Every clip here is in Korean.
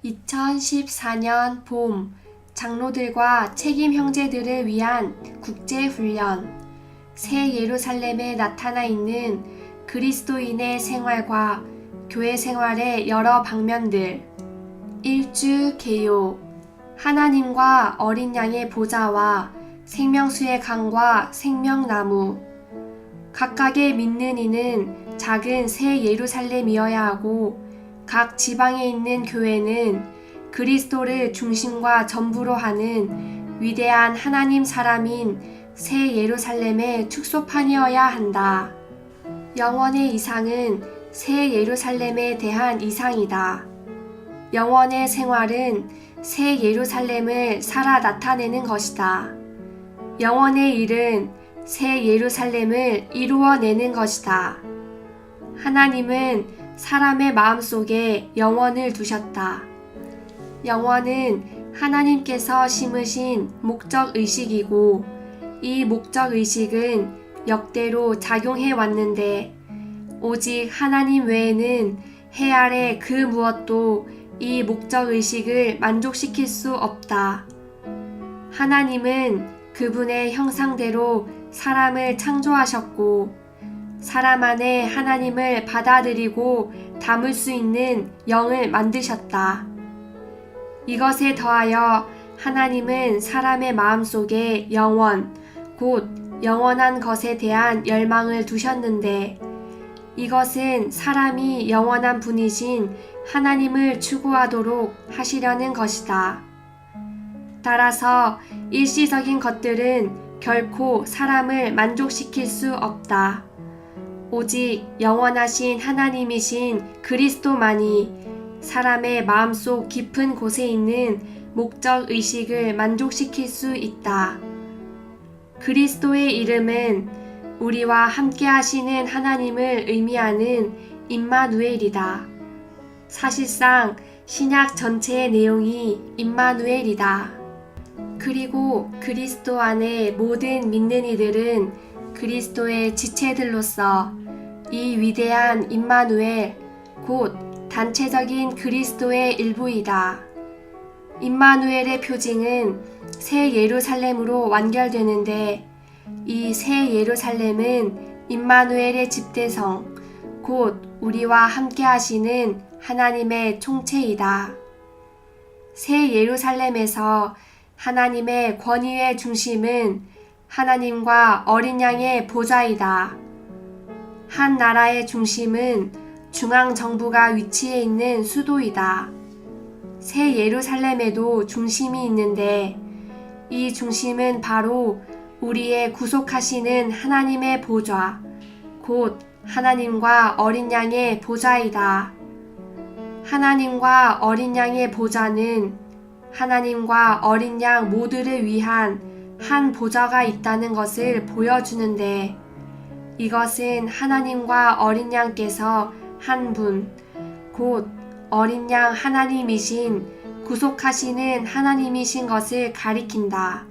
2014년 봄 장로들과 책임 형제들을 위한 국제훈련. 새 예루살렘에 나타나 있는 그리스도인의 생활과 교회 생활의 여러 방면들. 1주 개요. 하나님과 어린 양의 보좌와 생명수의 강과 생명나무. 각각의 믿는 이는 작은 새 예루살렘이어야 하고 각 지방에 있는 교회는 그리스도를 중심과 전부로 하는 위대한 하나님 사람인 새 예루살렘의 축소판이어야 한다. 영원의 이상은 새 예루살렘에 대한 이상이다. 영원의 생활은 새 예루살렘을 살아 나타내는 것이다. 영원의 일은 새 예루살렘을 이루어내는 것이다. 하나님은 사람의 마음속에 영원을 두셨다. 영원은 하나님께서 심으신 목적의식이고 이 목적의식은 역대로 작용해 왔는데 오직 하나님 외에는 해 아래 그 무엇도 이 목적의식을 만족시킬 수 없다. 하나님은 그분의 형상대로 사람을 창조하셨고 사람 안에 하나님을 받아들이고 담을 수 있는 영을 만드셨다. 이것에 더하여 하나님은 사람의 마음속에 영원, 곧 영원한 것에 대한 열망을 두셨는데 이것은 사람이 영원한 분이신 하나님을 추구하도록 하시려는 것이다. 따라서 일시적인 것들은 결코 사람을 만족시킬 수 없다. 오직 영원하신 하나님이신 그리스도만이 사람의 마음속 깊은 곳에 있는 목적의식을 만족시킬 수 있다. 그리스도의 이름은 우리와 함께 하시는 하나님을 의미하는 임마누엘이다. 사실상 신약 전체의 내용이 임마누엘이다. 그리고 그리스도 안에 모든 믿는 이들은 그리스도의 지체들로서 이 위대한 임마누엘, 곧 단체적인 그리스도의 일부이다. 임마누엘의 표징은 새 예루살렘으로 완결되는데 이 새 예루살렘은 임마누엘의 집대성, 곧 우리와 함께 하시는 하나님의 총체이다. 새 예루살렘에서 하나님의 권위의 중심은 하나님과 어린 양의 보좌이다. 한 나라의 중심은 중앙정부가 위치해 있는 수도이다. 새 예루살렘에도 중심이 있는데 이 중심은 바로 우리의 구속하시는 하나님의 보좌, 곧 하나님과 어린 양의 보좌이다. 하나님과 어린 양의 보좌는 하나님과 어린 양 모두를 위한 한 보좌가 있다는 것을 보여주는데 이것은 하나님과 어린 양께서 한 분, 곧 어린 양 하나님이신 구속하시는 하나님이신 것을 가리킨다.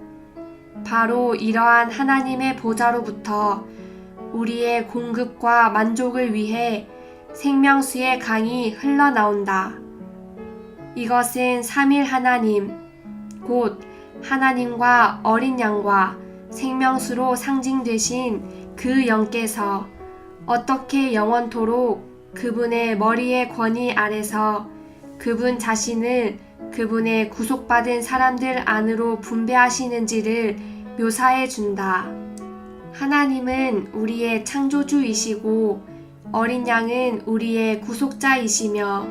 바로 이러한 하나님의 보좌로부터 우리의 공급과 만족을 위해 생명수의 강이 흘러나온다. 이것은 삼일 하나님, 곧 하나님과 어린 양과 생명수로 상징되신 그 영께서 어떻게 영원토록 그분의 머리의 권위 아래서 그분 자신을 그분의 구속받은 사람들 안으로 분배하시는지를 묘사해 준다. 하나님은 우리의 창조주이시고 어린 양은 우리의 구속자이시며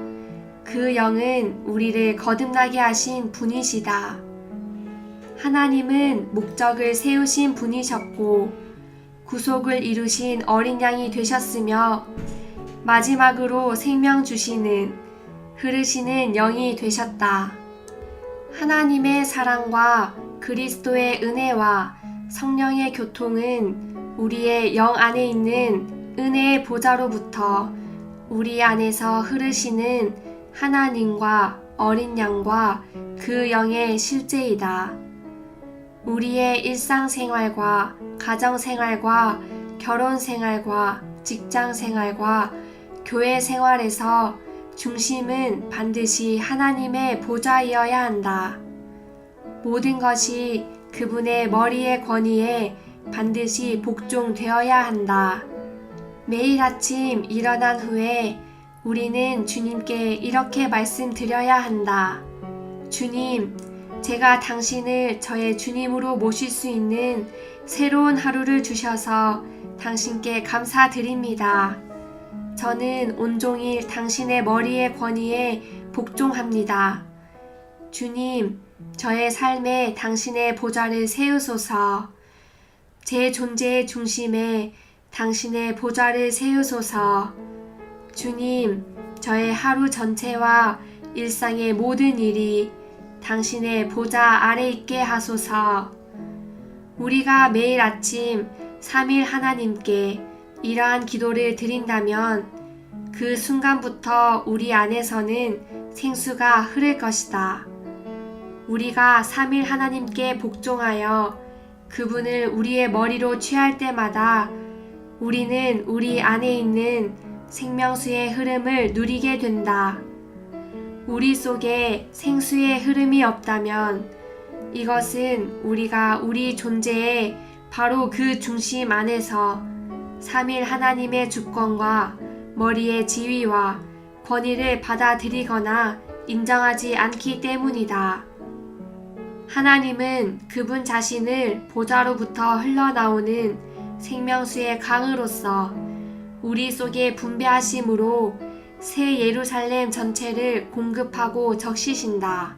그 영은 우리를 거듭나게 하신 분이시다. 하나님은 목적을 세우신 분이셨고 구속을 이루신 어린 양이 되셨으며 마지막으로 생명 주시는 흐르시는 영이 되셨다. 하나님의 사랑과 그리스도의 은혜와 성령의 교통은 우리의 영 안에 있는 은혜의 보좌로부터 우리 안에서 흐르시는 하나님과 어린 양과 그 영의 실제이다. 우리의 일상생활과 가정생활과 결혼생활과 직장생활과 교회생활에서 중심은 반드시 하나님의 보좌이어야 한다. 모든 것이 그분의 머리의 권위에 반드시 복종되어야 한다. 매일 아침 일어난 후에 우리는 주님께 이렇게 말씀드려야 한다. 주님, 제가 당신을 저의 주님으로 모실 수 있는 새로운 하루를 주셔서 당신께 감사드립니다. 저는 온종일 당신의 머리의 권위에 복종합니다. 주님, 저의 삶에 당신의 보좌를 세우소서. 제 존재의 중심에 당신의 보좌를 세우소서. 주님, 저의 하루 전체와 일상의 모든 일이 당신의 보좌 아래 있게 하소서. 우리가 매일 아침 3일 하나님께 이러한 기도를 드린다면 그 순간부터 우리 안에서는 생수가 흐를 것이다. 우리가 3일 하나님께 복종하여 그분을 우리의 머리로 취할 때마다 우리는 우리 안에 있는 생명수의 흐름을 누리게 된다. 우리 속에 생수의 흐름이 없다면 이것은 우리가 우리 존재의 바로 그 중심 안에서 3일 하나님의 주권과 머리의 지위와 권위를 받아들이거나 인정하지 않기 때문이다. 하나님은 그분 자신을 보좌로부터 흘러나오는 생명수의 강으로서 우리 속에 분배하심으로 새 예루살렘 전체를 공급하고 적시신다.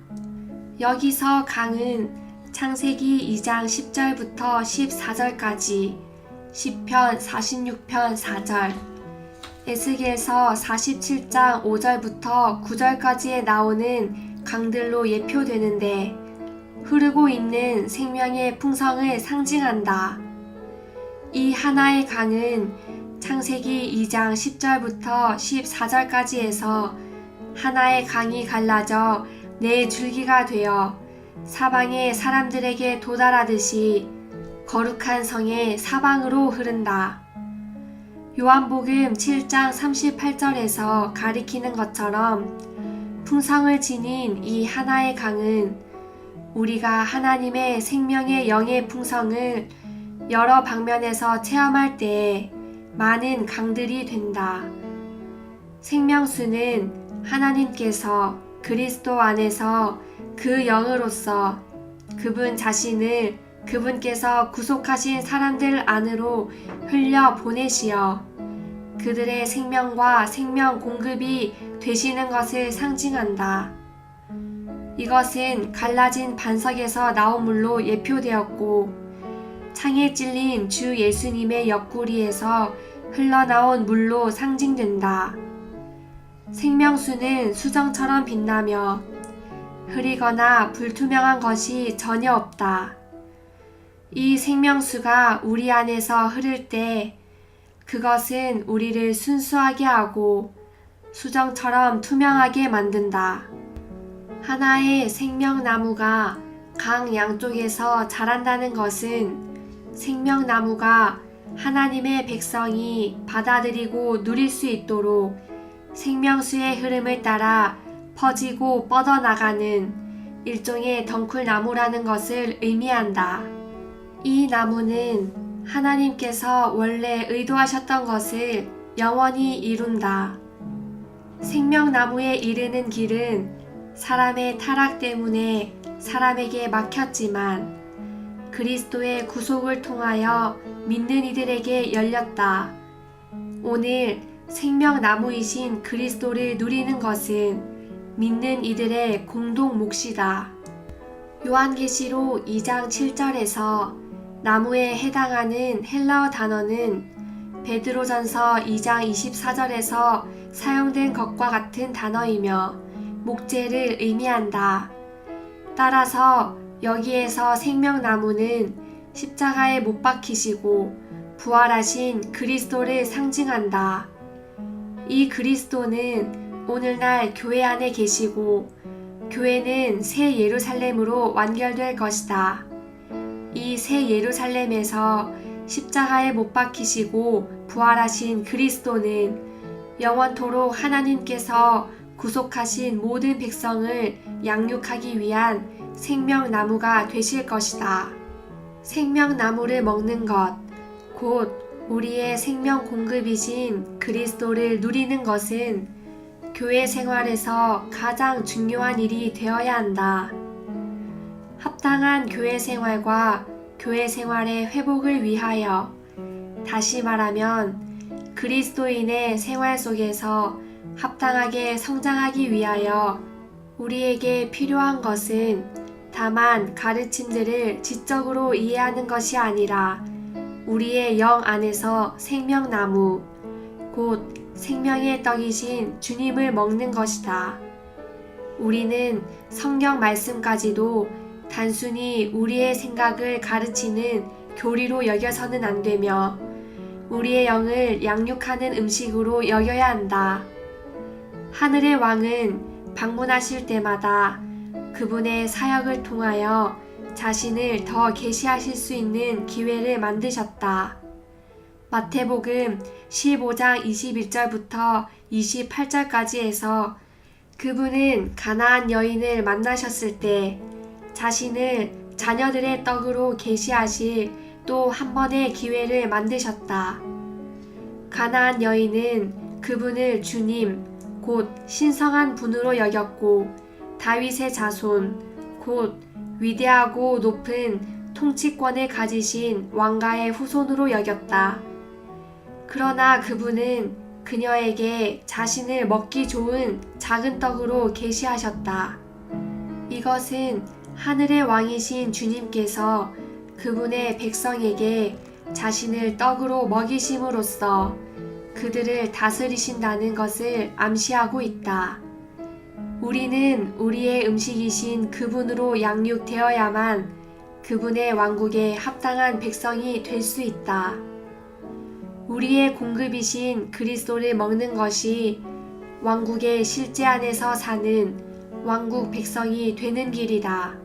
여기서 강은 창세기 2장 10절부터 14절까지, 시편 46편 4절, 에스겔서 47장 5절부터 9절까지에 나오는 강들로 예표되는데 흐르고 있는 생명의 풍성을 상징한다. 이 하나의 강은 창세기 2장 10절부터 14절까지에서 하나의 강이 갈라져 네 줄기가 되어 사방의 사람들에게 도달하듯이 거룩한 성의 사방으로 흐른다. 요한복음 7장 38절에서 가리키는 것처럼 풍성을 지닌 이 하나의 강은 우리가 하나님의 생명의 영의 풍성을 여러 방면에서 체험할 때에 많은 강들이 된다. 생명수는 하나님께서 그리스도 안에서 그 영으로서 그분 자신을 그분께서 구속하신 사람들 안으로 흘려 보내시어 그들의 생명과 생명 공급이 되시는 것을 상징한다. 이것은 갈라진 반석에서 나온 물로 예표되었고 창에 찔린 주 예수님의 옆구리에서 흘러나온 물로 상징된다. 생명수는 수정처럼 빛나며 흐리거나 불투명한 것이 전혀 없다. 이 생명수가 우리 안에서 흐를 때 그것은 우리를 순수하게 하고 수정처럼 투명하게 만든다. 하나의 생명나무가 강 양쪽에서 자란다는 것은 생명나무가 하나님의 백성이 받아들이고 누릴 수 있도록 생명수의 흐름을 따라 퍼지고 뻗어나가는 일종의 덩쿨나무라는 것을 의미한다. 이 나무는 하나님께서 원래 의도하셨던 것을 영원히 이룬다. 생명나무에 이르는 길은 사람의 타락 때문에 사람에게 막혔지만 그리스도의 구속을 통하여 믿는 이들에게 열렸다. 오늘 생명나무이신 그리스도를 누리는 것은 믿는 이들의 공동 몫이다. 요한계시록 2장 7절에서 나무에 해당하는 헬라어 단어는 베드로전서 2장 24절에서 사용된 것과 같은 단어이며 목재를 의미한다. 따라서 여기에서 생명나무는 십자가에 못 박히시고 부활하신 그리스도를 상징한다. 이 그리스도는 오늘날 교회 안에 계시고 교회는 새 예루살렘으로 완결될 것이다. 이 새 예루살렘에서 십자가에 못 박히시고 부활하신 그리스도는 영원토록 하나님께서 구속하신 모든 백성을 양육하기 위한 생명나무가 되실 것이다. 생명나무를 먹는 것, 곧 우리의 생명 공급이신 그리스도를 누리는 것은 교회 생활에서 가장 중요한 일이 되어야 한다. 합당한 교회 생활과 교회 생활의 회복을 위하여, 다시 말하면 그리스도인의 생활 속에서 합당하게 성장하기 위하여 우리에게 필요한 것은 다만 가르침들을 지적으로 이해하는 것이 아니라 우리의 영 안에서 생명나무, 곧 생명의 떡이신 주님을 먹는 것이다. 우리는 성경 말씀까지도 단순히 우리의 생각을 가르치는 교리로 여겨서는 안 되며 우리의 영을 양육하는 음식으로 여겨야 한다. 하늘의 왕은 방문하실 때마다 그분의 사역을 통하여 자신을 더 계시하실 수 있는 기회를 만드셨다. 마태복음 15장 21절부터 28절까지에서 그분은 가나안 여인을 만나셨을 때 자신을 자녀들의 떡으로 계시하실 또 한 번의 기회를 만드셨다. 가나안 여인은 그분을 주님, 곧 신성한 분으로 여겼고 다윗의 자손, 곧 위대하고 높은 통치권을 가지신 왕가의 후손으로 여겼다. 그러나 그분은 그녀에게 자신을 먹기 좋은 작은 떡으로 계시하셨다. 이것은 하늘의 왕이신 주님께서 그분의 백성에게 자신을 떡으로 먹이심으로써 그들을 다스리신다는 것을 암시하고 있다. 우리는 우리의 음식이신 그분으로 양육되어야만 그분의 왕국에 합당한 백성이 될 수 있다. 우리의 공급이신 그리스도를 먹는 것이 왕국의 실제 안에서 사는 왕국 백성이 되는 길이다.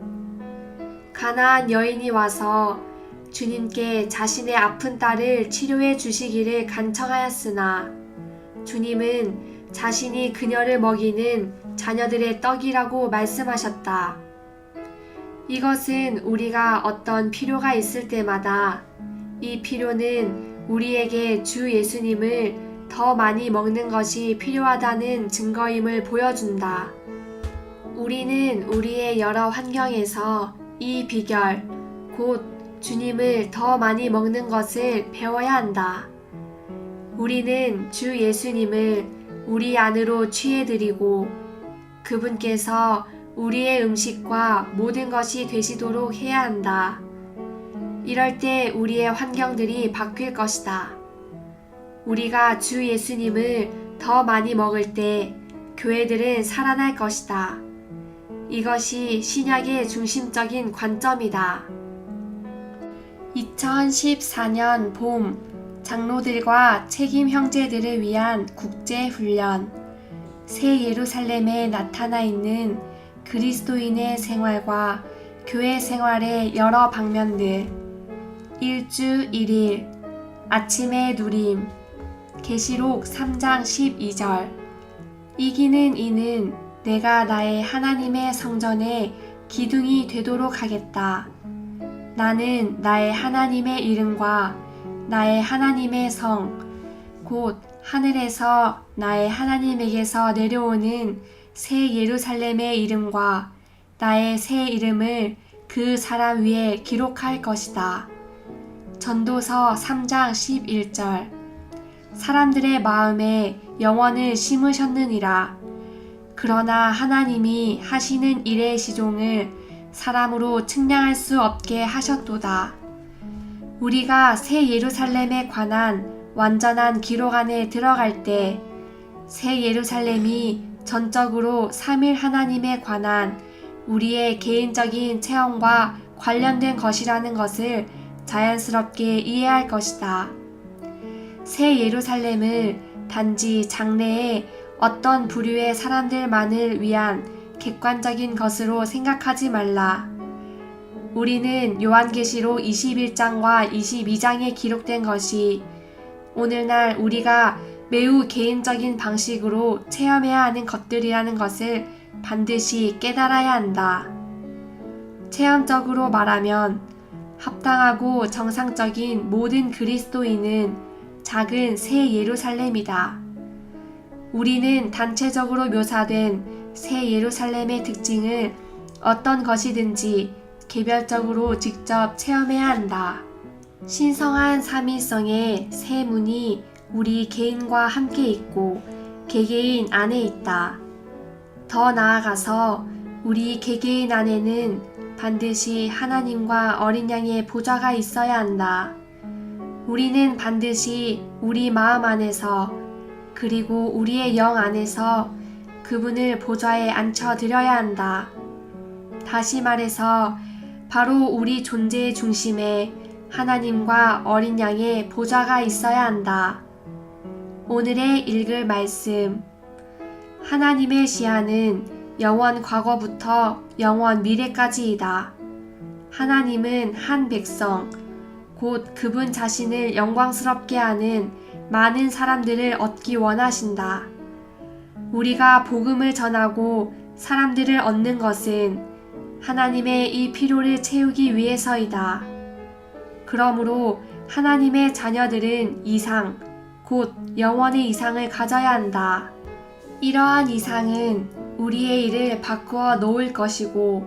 가나안 여인이 와서 주님께 자신의 아픈 딸을 치료해 주시기를 간청하였으나 주님은 자신이 그녀를 먹이는 자녀들의 떡이라고 말씀하셨다. 이것은 우리가 어떤 필요가 있을 때마다 이 필요는 우리에게 주 예수님을 더 많이 먹는 것이 필요하다는 증거임을 보여준다. 우리는 우리의 여러 환경에서 이 비결, 곧 주님을 더 많이 먹는 것을 배워야 한다. 우리는 주 예수님을 우리 안으로 취해드리고 그분께서 우리의 음식과 모든 것이 되시도록 해야 한다. 이럴 때 우리의 환경들이 바뀔 것이다. 우리가 주 예수님을 더 많이 먹을 때 교회들은 살아날 것이다. 이것이 신약의 중심적인 관점이다. 2014년 봄 장로들과 책임 형제들을 위한 국제훈련, 새 예루살렘에 나타나 있는 그리스도인의 생활과 교회 생활의 여러 방면들, 일주 1일, 아침의 누림, 계시록 3장 12절. 이기는 이는 내가 나의 하나님의 성전에 기둥이 되도록 하겠다. 나는 나의 하나님의 이름과 나의 하나님의 성, 곧 하늘에서 나의 하나님에게서 내려오는 새 예루살렘의 이름과 나의 새 이름을 그 사람 위에 기록할 것이다. 전도서 3장 11절. 사람들의 마음에 영원을 심으셨느니라. 그러나 하나님이 하시는 일의 시종을 사람으로 측량할 수 없게 하셨도다. 우리가 새 예루살렘에 관한 완전한 기록 안에 들어갈 때 새 예루살렘이 전적으로 삼일 하나님에 관한 우리의 개인적인 체험과 관련된 것이라는 것을 자연스럽게 이해할 것이다. 새 예루살렘을 단지 장래에 어떤 부류의 사람들만을 위한 객관적인 것으로 생각하지 말라. 우리는 요한계시록 21장과 22장에 기록된 것이 오늘날 우리가 매우 개인적인 방식으로 체험해야 하는 것들이라는 것을 반드시 깨달아야 한다. 체험적으로 말하면 합당하고 정상적인 모든 그리스도인은 작은 새 예루살렘이다. 우리는 단체적으로 묘사된 새 예루살렘의 특징을 어떤 것이든지 개별적으로 직접 체험해야 한다. 신성한 삼위성의 새 문이 우리 개인과 함께 있고 개개인 안에 있다. 더 나아가서 우리 개개인 안에는 반드시 하나님과 어린 양의 보좌가 있어야 한다. 우리는 반드시 우리 마음 안에서 그리고 우리의 영 안에서 그분을 보좌에 앉혀드려야 한다. 다시 말해서 바로 우리 존재의 중심에 하나님과 어린 양의 보좌가 있어야 한다. 오늘의 읽을 말씀. 하나님의 시야는 영원 과거부터 영원 미래까지이다. 하나님은 한 백성, 곧 그분 자신을 영광스럽게 하는 많은 사람들을 얻기 원하신다. 우리가 복음을 전하고 사람들을 얻는 것은 하나님의 이 필요를 채우기 위해서이다. 그러므로 하나님의 자녀들은 이상, 곧 영원의 이상을 가져야 한다. 이러한 이상은 우리의 일을 바꾸어 놓을 것이고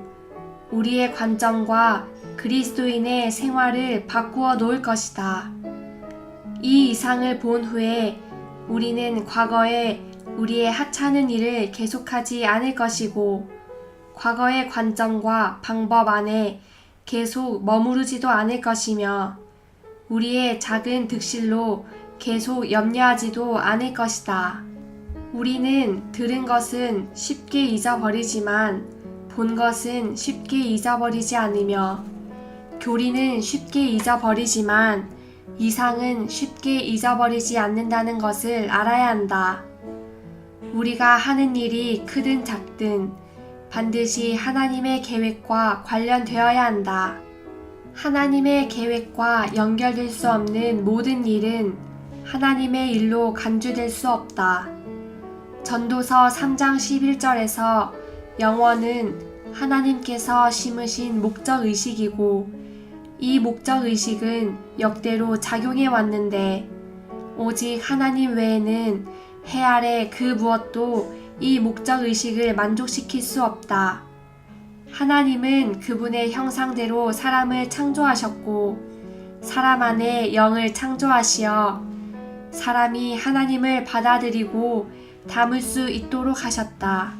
우리의 관점과 그리스도인의 생활을 바꾸어 놓을 것이다. 이 이상을 본 후에 우리는 과거에 우리의 하찮은 일을 계속하지 않을 것이고 과거의 관점과 방법 안에 계속 머무르지도 않을 것이며 우리의 작은 득실로 계속 염려하지도 않을 것이다. 우리는 들은 것은 쉽게 잊어버리지만 본 것은 쉽게 잊어버리지 않으며 교리는 쉽게 잊어버리지만 이상은 쉽게 잊어버리지 않는다는 것을 알아야 한다. 우리가 하는 일이 크든 작든 반드시 하나님의 계획과 관련되어야 한다. 하나님의 계획과 연결될 수 없는 모든 일은 하나님의 일로 간주될 수 없다. 전도서 3장 11절에서 영원은 하나님께서 심으신 목적의식이고 이 목적의식은 역대로 작용해 왔는데 오직 하나님 외에는 해 아래 그 무엇도 이 목적의식을 만족시킬 수 없다. 하나님은 그분의 형상대로 사람을 창조하셨고 사람 안에 영을 창조하시어 사람이 하나님을 받아들이고 담을 수 있도록 하셨다.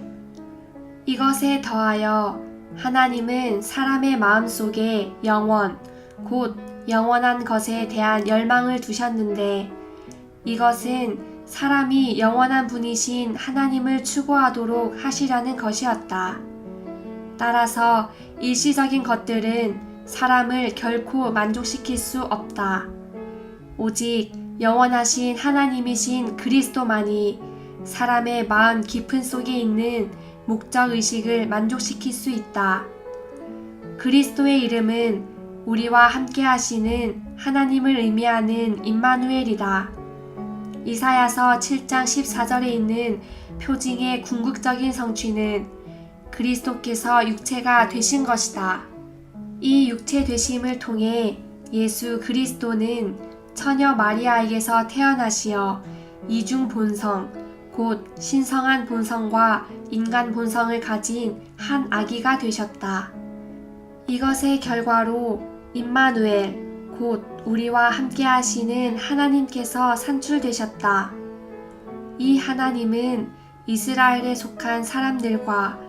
이것에 더하여 하나님은 사람의 마음속에 영원, 곧 영원한 것에 대한 열망을 두셨는데 이것은 사람이 영원한 분이신 하나님을 추구하도록 하시려는 것이었다. 따라서 일시적인 것들은 사람을 결코 만족시킬 수 없다. 오직 영원하신 하나님이신 그리스도만이 사람의 마음 깊은 속에 있는 목적의식을 만족시킬 수 있다. 그리스도의 이름은 우리와 함께 하시는 하나님을 의미하는 임마누엘이다. 이사야서 7장 14절에 있는 표징의 궁극적인 성취는 그리스도께서 육체가 되신 것이다. 이 육체 되심을 통해 예수 그리스도는 처녀 마리아에게서 태어나시어 이중 본성, 곧 신성한 본성과 인간 본성을 가진 한 아기가 되셨다. 이것의 결과로 임마누엘, 곧 우리와 함께 하시는 하나님께서 산출되셨다. 이 하나님은 이스라엘에 속한 사람들과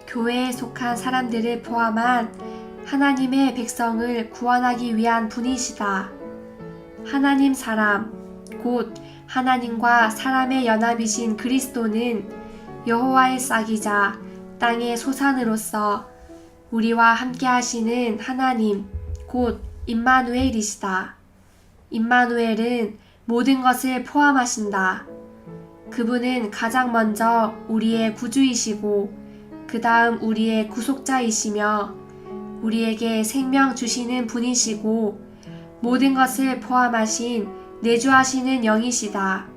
교회에 속한 사람들을 포함한 하나님의 백성을 구원하기 위한 분이시다. 하나님 사람, 곧 하나님과 사람의 연합이신 그리스도는 여호와의 싹이자 땅의 소산으로서 우리와 함께 하시는 하나님, 곧 임마누엘이시다. 임마누엘은 모든 것을 포함하신다. 그분은 가장 먼저 우리의 구주이시고 그 다음 우리의 구속자이시며 우리에게 생명 주시는 분이시고 모든 것을 포함하신 내주하시는 영이시다.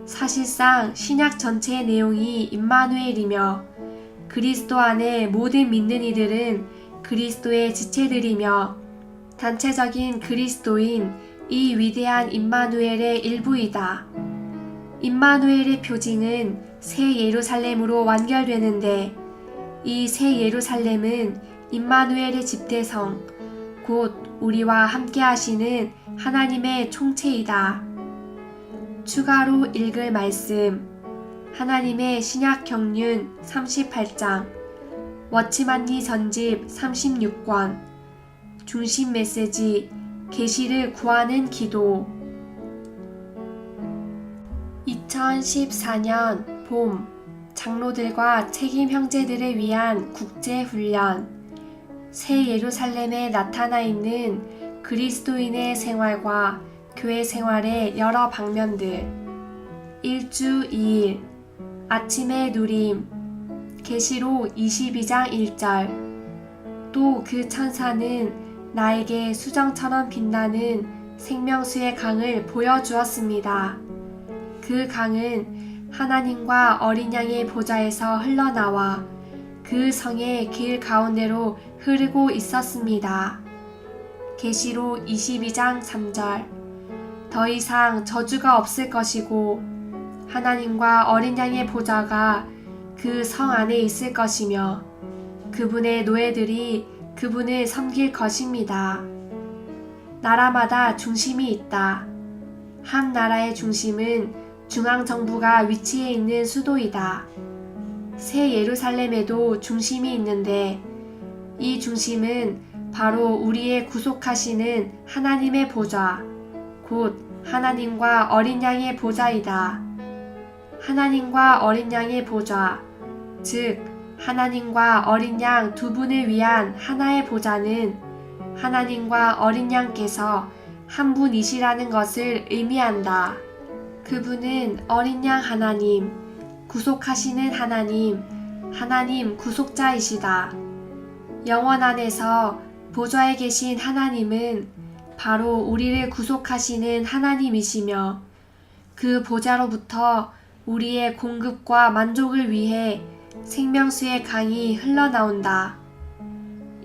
사실상 신약 전체의 내용이 임마누엘이며 그리스도 안에 모든 믿는 이들은 그리스도의 지체들이며 단체적인 그리스도인 이 위대한 임마누엘의 일부이다. 임마누엘의 표징은 새 예루살렘으로 완결되는데 이 새 예루살렘은 임마누엘의 집대성, 곧 우리와 함께 하시는 하나님의 총체이다. 추가로 읽을 말씀, 하나님의 신약 경륜 38장, 워치만니 전집 36권, 중심 메시지, 계시를 구하는 기도. 2014년 봄, 장로들과 책임 형제들을 위한 국제훈련. 새 예루살렘에 나타나 있는 그리스도인의 생활과 교회 생활의 여러 방면들. 1주 2일, 아침의 누림. 계시록 22장 1절. 또 그 천사는 나에게 수정처럼 빛나는 생명수의 강을 보여주었습니다. 그 강은 하나님과 어린 양의 보좌에서 흘러나와 그 성의 길 가운데로 흐르고 있었습니다. 계시록 22장 3절. 더 이상 저주가 없을 것이고 하나님과 어린 양의 보좌가 그 성 안에 있을 것이며 그분의 노예들이 그분을 섬길 것입니다. 나라마다 중심이 있다. 한 나라의 중심은 중앙정부가 위치해 있는 수도이다. 새 예루살렘에도 중심이 있는데 이 중심은 바로 우리의 구속하시는 하나님의 보좌, 곧 하나님과 어린 양의 보좌이다. 하나님과 어린 양의 보좌, 즉 하나님과 어린 양 두 분을 위한 하나의 보좌는 하나님과 어린 양께서 한 분이시라는 것을 의미한다. 그분은 어린 양 하나님, 구속하시는 하나님, 하나님 구속자이시다. 영원 안에서 보좌에 계신 하나님은 바로 우리를 구속하시는 하나님이시며 그 보좌로부터 우리의 공급과 만족을 위해 생명수의 강이 흘러나온다.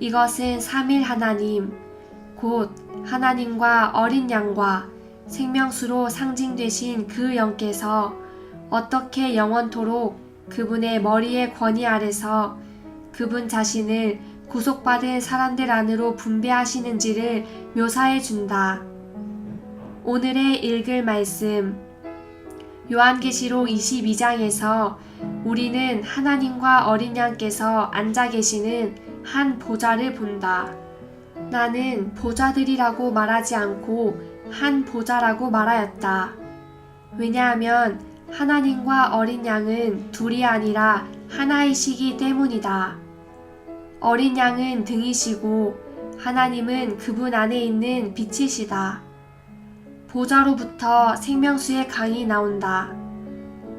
이것은 삼일 하나님, 곧 하나님과 어린 양과 생명수로 상징되신 그 영께서 어떻게 영원토록 그분의 머리의 권위 아래서 그분 자신을 구속받은 사람들 안으로 분배하시는지를 묘사해 준다. 오늘의 읽을 말씀, 요한계시록 22장에서 우리는 하나님과 어린 양께서 앉아 계시는 한 보좌를 본다. 나는 보좌들이라고 말하지 않고 한 보좌라고 말하였다. 왜냐하면 하나님과 어린 양은 둘이 아니라 하나이시기 때문이다. 어린 양은 등이시고 하나님은 그분 안에 있는 빛이시다. 보좌로부터 생명수의 강이 나온다.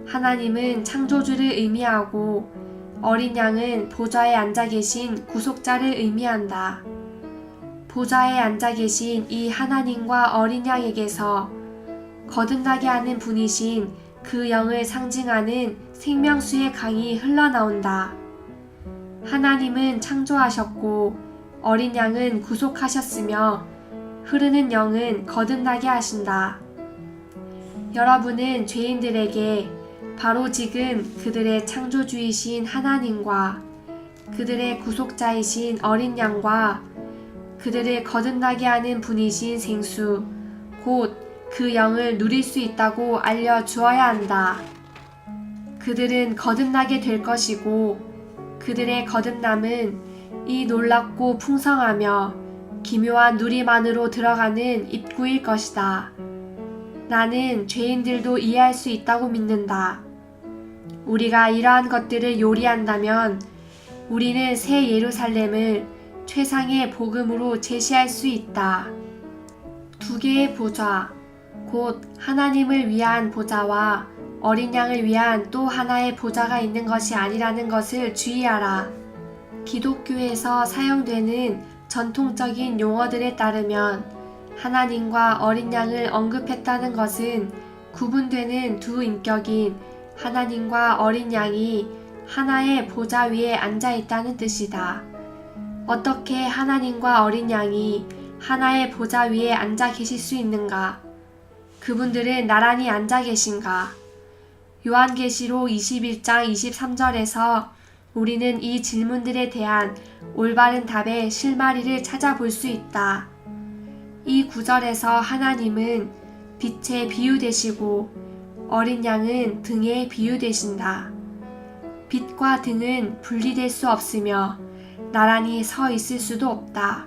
하나님은 창조주를 의미하고 어린 양은 보좌에 앉아 계신 구속자를 의미한다. 보좌에 앉아 계신 이 하나님과 어린 양에게서 거듭나게 하는 분이신 그 영을 상징하는 생명수의 강이 흘러나온다. 하나님은 창조하셨고 어린 양은 구속하셨으며 흐르는 영은 거듭나게 하신다. 여러분은 죄인들에게 바로 지금 그들의 창조주이신 하나님과 그들의 구속자이신 어린 양과 그들을 거듭나게 하는 분이신 생수, 곧 그 영을 누릴 수 있다고 알려주어야 한다. 그들은 거듭나게 될 것이고 그들의 거듭남은 이 놀랍고 풍성하며 기묘한 누림 안으로 들어가는 입구일 것이다. 나는 죄인들도 이해할 수 있다고 믿는다. 우리가 이러한 것들을 요리한다면 우리는 새 예루살렘을 최상의 복음으로 제시할 수 있다. 두 개의 보좌, 곧 하나님을 위한 보좌와 어린 양을 위한 또 하나의 보좌가 있는 것이 아니라는 것을 주의하라. 기독교에서 사용되는 전통적인 용어들에 따르면 하나님과 어린 양을 언급했다는 것은 구분되는 두 인격인 하나님과 어린 양이 하나의 보좌 위에 앉아 있다는 뜻이다. 어떻게 하나님과 어린 양이 하나의 보좌 위에 앉아 계실 수 있는가? 그분들은 나란히 앉아 계신가? 요한계시록 21장 23절에서 우리는 이 질문들에 대한 올바른 답의 실마리를 찾아볼 수 있다. 이 구절에서 하나님은 빛에 비유되시고 어린 양은 등에 비유되신다. 빛과 등은 분리될 수 없으며 나란히 서 있을 수도 없다.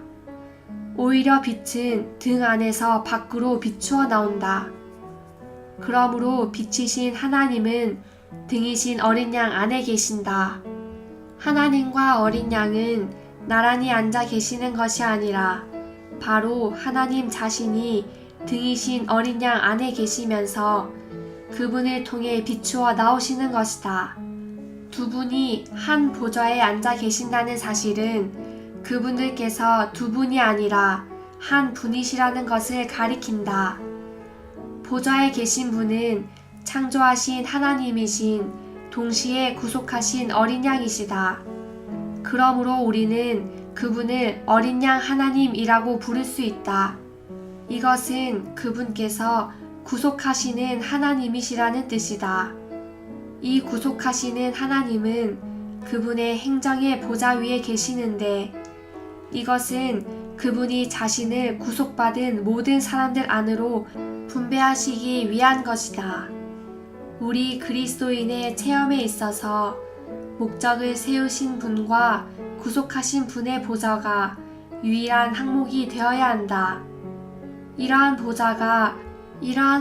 오히려 빛은 등 안에서 밖으로 비추어 나온다. 그러므로 빛이신 하나님은 등이신 어린 양 안에 계신다. 하나님과 어린 양은 나란히 앉아 계시는 것이 아니라 바로 하나님 자신이 등이신 어린 양 안에 계시면서 그분을 통해 비추어 나오시는 것이다. 두 분이 한 보좌에 앉아 계신다는 사실은 그분들께서 두 분이 아니라 한 분이시라는 것을 가리킨다. 보좌에 계신 분은 창조하신 하나님이신 동시에 구속하신 어린 양이시다. 그러므로 우리는 그분을 어린 양 하나님이라고 부를 수 있다. 이것은 그분께서 구속하시는 하나님이시라는 뜻이다. 이 구속하시는 하나님은 그분의 행정의 보좌 위에 계시는데 이것은 그분이 자신을 구속받은 모든 사람들 안으로 분배하시기 위한 것이다. 우리 그리스도인의 체험에 있어서 목적을 세우신 분과 구속하신 분의 보좌가 유일한 항목이 되어야 한다. 이러한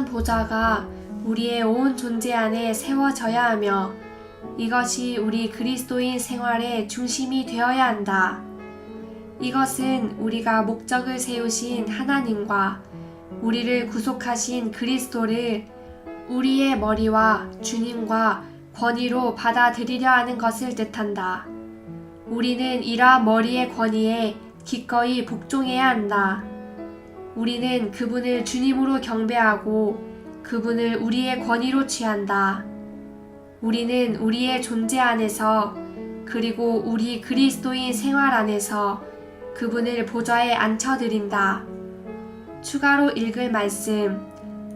보좌가 우리의 온 존재 안에 세워져야 하며 이것이 우리 그리스도인 생활의 중심이 되어야 한다. 이것은 우리가 목적을 세우신 하나님과 우리를 구속하신 그리스도를 우리의 머리와 주님과 권위로 받아들이려 하는 것을 뜻한다. 우리는 이러한 머리의 권위에 기꺼이 복종해야 한다. 우리는 그분을 주님으로 경배하고 그분을 우리의 권위로 취한다. 우리는 우리의 존재 안에서 그리고 우리 그리스도인 생활 안에서 그분을 보좌에 앉혀드린다. 추가로 읽을 말씀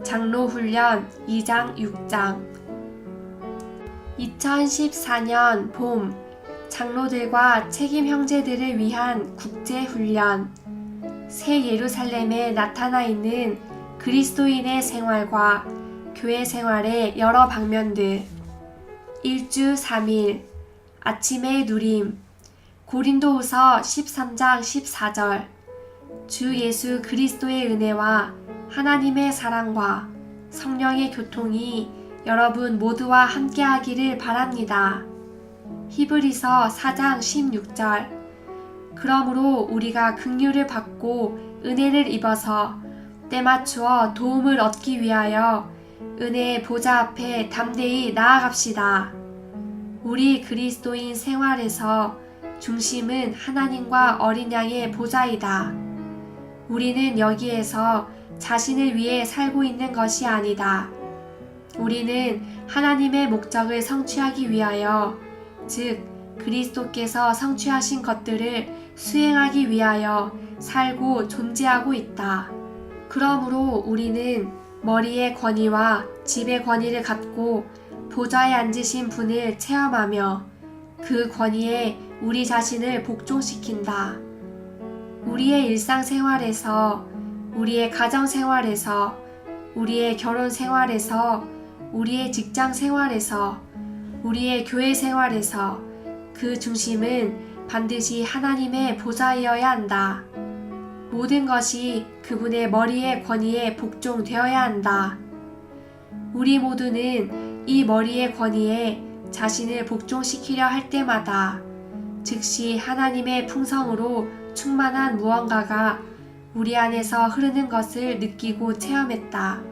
장로훈련 2장 6장 2014년 봄 장로들과 책임 형제들을 위한 국제훈련 새 예루살렘에 나타나 있는 그리스도인의 생활과 교회 생활의 여러 방면들 1주 3일 아침의 누림 고린도후서 13장 14절 주 예수 그리스도의 은혜와 하나님의 사랑과 성령의 교통이 여러분 모두와 함께하기를 바랍니다. 히브리서 4장 16절 그러므로 우리가 긍휼을 받고 은혜를 입어서 때맞추어 도움을 얻기 위하여 은혜의 보좌 앞에 담대히 나아갑시다. 우리 그리스도인 생활에서 중심은 하나님과 어린 양의 보좌이다. 우리는 여기에서 자신을 위해 살고 있는 것이 아니다. 우리는 하나님의 목적을 성취하기 위하여, 즉 그리스도께서 성취하신 것들을 수행하기 위하여 살고 존재하고 있다. 그러므로 우리는 머리의 권위와 집의 권위를 갖고 보좌에 앉으신 분을 체험하며 그 권위에 우리 자신을 복종시킨다. 우리의 일상생활에서, 우리의 가정생활에서, 우리의 결혼생활에서, 우리의 직장생활에서, 우리의 교회생활에서 그 중심은 반드시 하나님의 보좌이어야 한다. 모든 것이 그분의 머리의 권위에 복종되어야 한다. 우리 모두는 이 머리의 권위에 자신을 복종시키려 할 때마다 즉시 하나님의 풍성으로 충만한 무언가가 우리 안에서 흐르는 것을 느끼고 체험했다.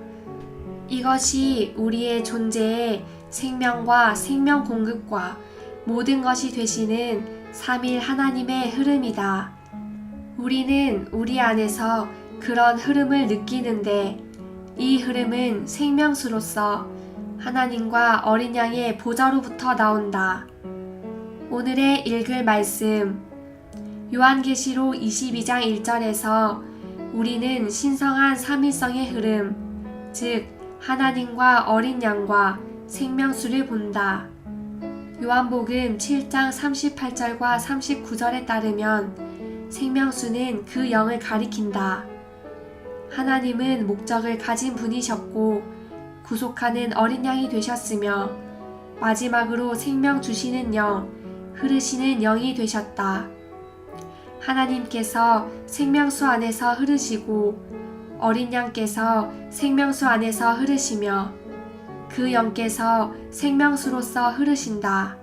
이것이 우리의 존재의 생명과 생명 공급과 모든 것이 되시는 삼일 하나님의 흐름이다. 우리는 우리 안에서 그런 흐름을 느끼는데 이 흐름은 생명수로서 하나님과 어린 양의 보좌로부터 나온다. 오늘의 읽을 말씀 요한계시록 22장 1절에서 우리는 신성한 삼위성의 흐름, 즉 하나님과 어린 양과 생명수를 본다. 요한복음 7장 38절과 39절에 따르면 생명수는 그 영을 가리킨다. 하나님은 목적을 가진 분이셨고 구속하는 어린 양이 되셨으며 마지막으로 생명 주시는 영, 흐르시는 영이 되셨다. 하나님께서 생명수 안에서 흐르시고 어린 양께서 생명수 안에서 흐르시며 그 영께서 생명수로서 흐르신다.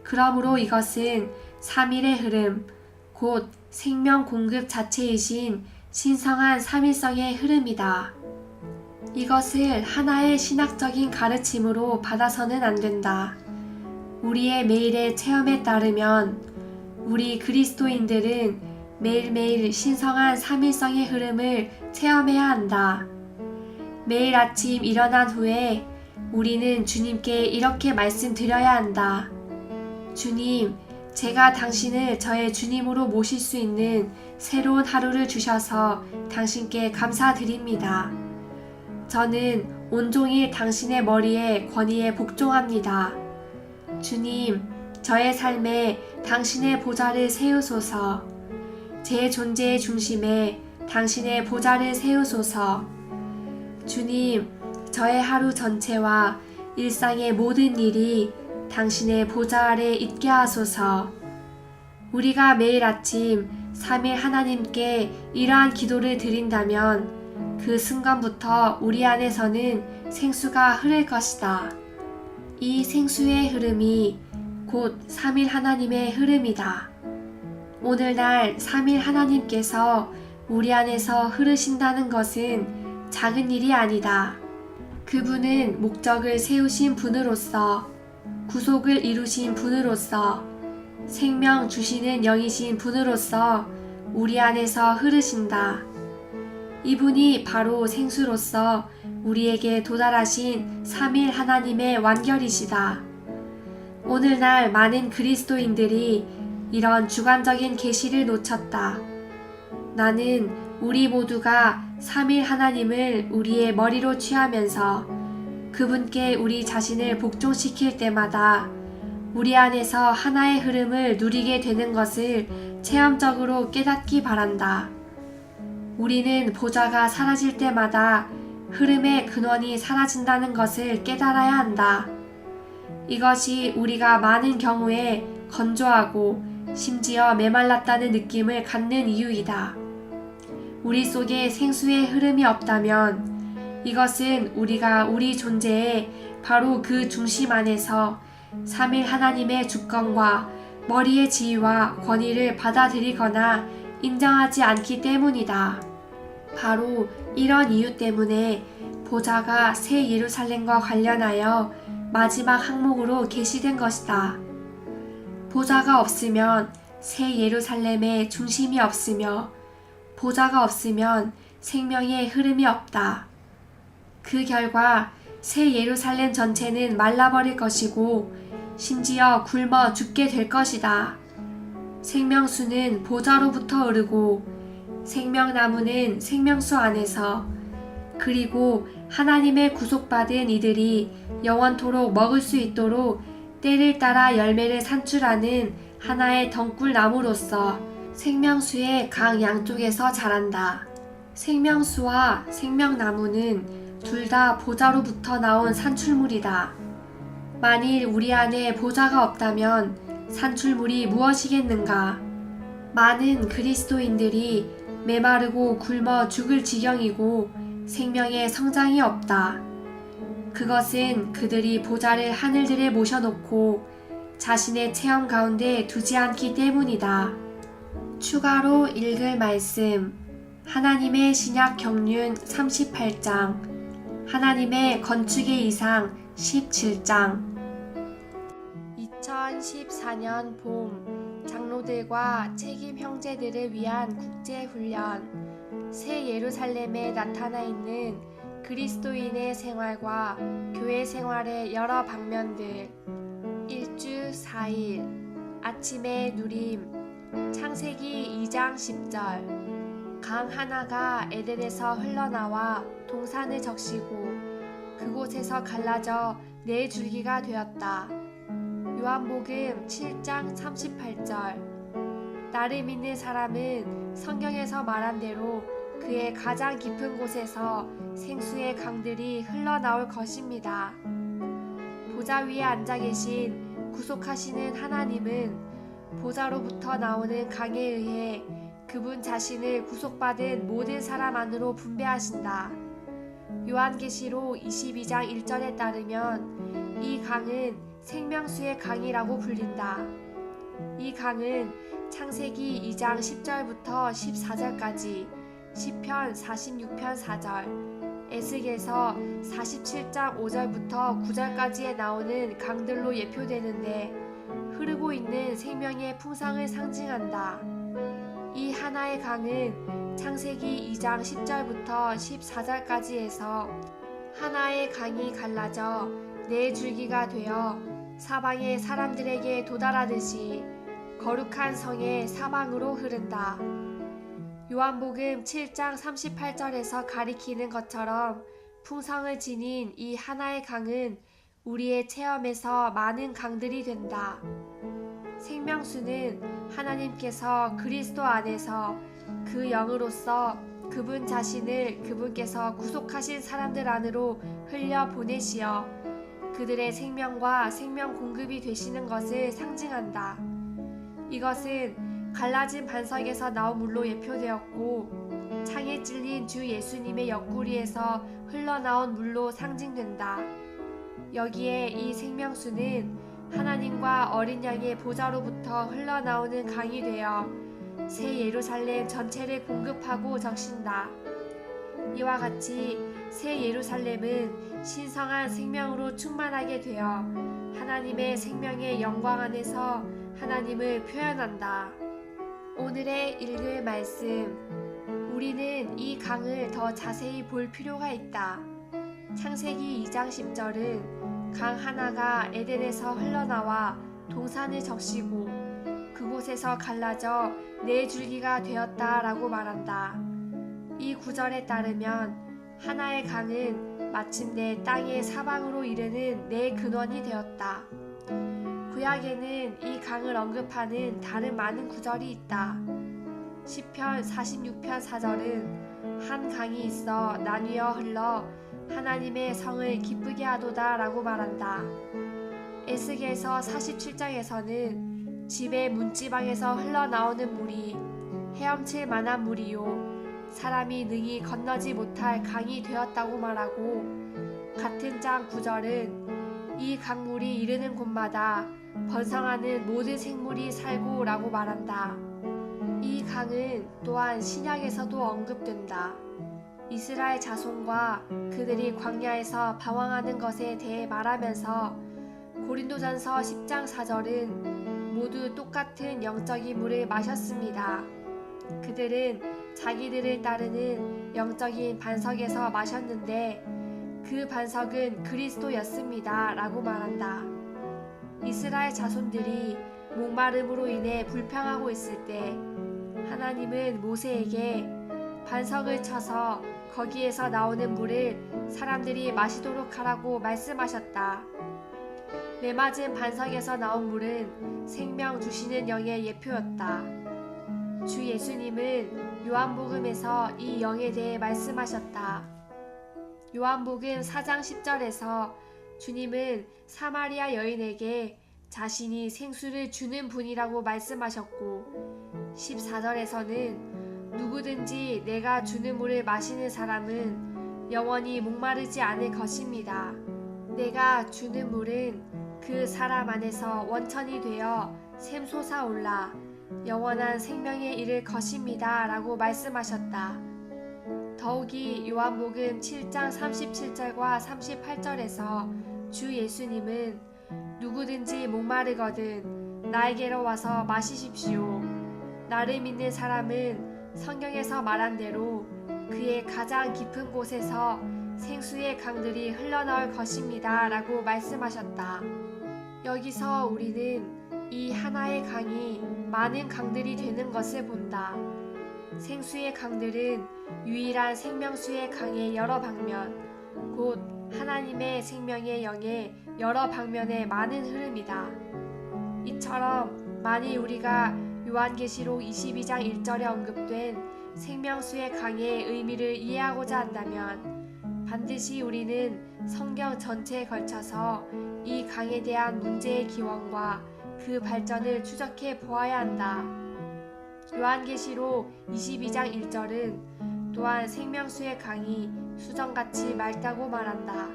그러므로 이것은 삼일의 흐름, 곧 생명 공급 자체이신 신성한 삼일성의 흐름이다. 이것을 하나의 신학적인 가르침으로 받아서는 안 된다. 우리의 매일의 체험에 따르면 우리 그리스도인들은 매일매일 신성한 삼일성의 흐름을 체험해야 한다. 매일 아침 일어난 후에 우리는 주님께 이렇게 말씀드려야 한다. 주님, 제가 당신을 저의 주님으로 모실 수 있는 새로운 하루를 주셔서 당신께 감사드립니다. 저는 온종일 당신의 머리에 권위에 복종합니다. 주님, 저의 삶에 당신의 보좌를 세우소서. 제 존재의 중심에 당신의 보좌를 세우소서. 주님, 저의 하루 전체와 일상의 모든 일이 당신의 보좌 아래 있게 하소서. 우리가 매일 아침 삼일 하나님께 이러한 기도를 드린다면 그 순간부터 우리 안에서는 생수가 흐를 것이다. 이 생수의 흐름이 곧 삼일 하나님의 흐름이다. 오늘날 삼일 하나님께서 우리 안에서 흐르신다는 것은 작은 일이 아니다. 그분은 목적을 세우신 분으로서, 구속을 이루신 분으로서, 생명 주시는 영이신 분으로서 우리 안에서 흐르신다. 이분이 바로 생수로서 우리에게 도달하신 삼일 하나님의 완결이시다. 오늘날 많은 그리스도인들이 이런 주관적인 계시를 놓쳤다. 나는 우리 모두가 삼일 하나님을 우리의 머리로 취하면서 그분께 우리 자신을 복종시킬 때마다 우리 안에서 하나의 흐름을 누리게 되는 것을 체험적으로 깨닫기 바란다. 우리는 보좌가 사라질 때마다 흐름의 근원이 사라진다는 것을 깨달아야 한다. 이것이 우리가 많은 경우에 건조하고 심지어 메말랐다는 느낌을 갖는 이유이다. 우리 속에 생수의 흐름이 없다면 이것은 우리가 우리 존재의 바로 그 중심 안에서 삼일 하나님의 주권과 머리의 지위와 권위를 받아들이거나 인정하지 않기 때문이다. 바로 이런 이유 때문에 보좌가 새 예루살렘과 관련하여 마지막 항목으로 게시된 것이다. 보좌가 없으면 새 예루살렘의 중심이 없으며 보좌가 없으면 생명의 흐름이 없다. 그 결과 새 예루살렘 전체는 말라버릴 것이고 심지어 굶어 죽게 될 것이다. 생명수는 보좌로부터 흐르고 생명나무는 생명수 안에서 그리고 하나님의 구속받은 이들이 영원토록 먹을 수 있도록 때를 따라 열매를 산출하는 하나의 덩굴나무로서 생명수의 강 양쪽에서 자란다. 생명수와 생명나무는 둘 다 보좌로부터 나온 산출물이다. 만일 우리 안에 보좌가 없다면 산출물이 무엇이겠는가? 많은 그리스도인들이 메마르고 굶어 죽을 지경이고 생명의 성장이 없다. 그것은 그들이 보좌를 하늘들에 모셔놓고 자신의 체험 가운데 두지 않기 때문이다. 추가로 읽을 말씀 하나님의 신약 경륜 38장 하나님의 건축의 이상 17장 2014년 봄 장로들과 책임 형제들을 위한 국제훈련 새 예루살렘에 나타나 있는 그리스도인의 생활과 교회 생활의 여러 방면들. 일주 4일 아침의 누림. 창세기 2장 10절. 강 하나가 에덴에서 흘러나와 동산을 적시고 그곳에서 갈라져 네 줄기가 되었다. 요한복음 7장 38절. 나를 믿는 사람은 성경에서 말한 대로 그의 가장 깊은 곳에서 생수의 강들이 흘러나올 것입니다. 보좌 위에 앉아 계신 구속하시는 하나님은 보좌로부터 나오는 강에 의해 그분 자신을 구속받은 모든 사람 안으로 분배하신다. 요한계시록 22장 1절에 따르면 이 강은 생명수의 강이라고 불린다. 이 강은 창세기 2장 10절부터 14절까지, 시편 46편 4절, 에스겔서 47장 5절부터 9절까지에 나오는 강들로 예표되는데 흐르고 있는 생명의 풍성을 상징한다. 이 하나의 강은 창세기 2장 10절부터 14절까지에서 하나의 강이 갈라져 네 줄기가 되어 사방의 사람들에게 도달하듯이 거룩한 성의 사방으로 흐른다. 요한복음 7장 38절에서 가리키는 것처럼 풍성을 지닌 이 하나의 강은 우리의 체험에서 많은 강들이 된다. 생명수는 하나님께서 그리스도 안에서 그 영으로서 그분 자신을 그분께서 구속하신 사람들 안으로 흘려 보내시어 그들의 생명과 생명 공급이 되시는 것을 상징한다. 이것은 갈라진 반석에서 나온 물로 예표되었고 창에 찔린 주 예수님의 옆구리에서 흘러나온 물로 상징된다. 여기에 이 생명수는 하나님과 어린 양의 보좌로부터 흘러나오는 강이 되어 새 예루살렘 전체를 공급하고 적신다. 이와 같이 새 예루살렘은 신성한 생명으로 충만하게 되어 하나님의 생명의 영광 안에서 하나님을 표현한다. 오늘의 읽을 말씀. 우리는 이 강을 더 자세히 볼 필요가 있다. 창세기 2장 10절은 강 하나가 에덴에서 흘러나와 동산을 적시고 그곳에서 갈라져 네 줄기가 되었다라고 말한다. 이 구절에 따르면 하나의 강은 마침내 땅의 사방으로 이르는 네 근원이 되었다. 구약에는 이 강을 언급하는 다른 많은 구절이 있다. 시편 46편 4절은 한 강이 있어 나뉘어 흘러 하나님의 성을 기쁘게 하도다 라고 말한다. 에스겔서 47장에서는 집의 문지방에서 흘러나오는 물이 헤엄칠 만한 물이요 사람이 능히 건너지 못할 강이 되었다고 말하고, 같은 장 9절은 이 강물이 이르는 곳마다 번성하는 모든 생물이 살고 라고 말한다. 이 강은 또한 신약에서도 언급된다. 이스라엘 자손과 그들이 광야에서 방황하는 것에 대해 말하면서 고린도전서 10장 4절은 모두 똑같은 영적인 물을 마셨습니다. 그들은 자기들을 따르는 영적인 반석에서 마셨는데 그 반석은 그리스도였습니다 라고 말한다. 이스라엘 자손들이 목마름으로 인해 불평하고 있을 때 하나님은 모세에게 반석을 쳐서 거기에서 나오는 물을 사람들이 마시도록 하라고 말씀하셨다. 메맞은 반석에서 나온 물은 생명 주시는 영의 예표였다. 주 예수님은 요한복음에서 이 영에 대해 말씀하셨다. 요한복음 4장 10절에서 주님은 사마리아 여인에게 자신이 생수를 주는 분이라고 말씀하셨고, 14절에서는 누구든지 내가 주는 물을 마시는 사람은 영원히 목마르지 않을 것입니다. 내가 주는 물은 그 사람 안에서 원천이 되어 샘솟아 올라 영원한 생명에 이를 것입니다 라고 말씀하셨다. 더욱이 요한복음 7장 37절과 38절에서 주 예수님은 누구든지 목마르거든 나에게로 와서 마시십시오. 나를 믿는 사람은 성경에서 말한 대로 그의 가장 깊은 곳에서 생수의 강들이 흘러나올 것입니다. 라고 말씀하셨다. 여기서 우리는 이 하나의 강이 많은 강들이 되는 것을 본다. 생수의 강들은 유일한 생명수의 강의 여러 방면, 곧 하나님의 생명의 영의 여러 방면의 많은 흐름이다. 이처럼 만일 우리가 요한계시록 22장 1절에 언급된 생명수의 강의 의미를 이해하고자 한다면 반드시 우리는 성경 전체에 걸쳐서 이 강에 대한 문제의 기원과 그 발전을 추적해 보아야 한다. 요한계시록 22장 1절은 또한 생명수의 강이 수정같이 맑다고 말한다.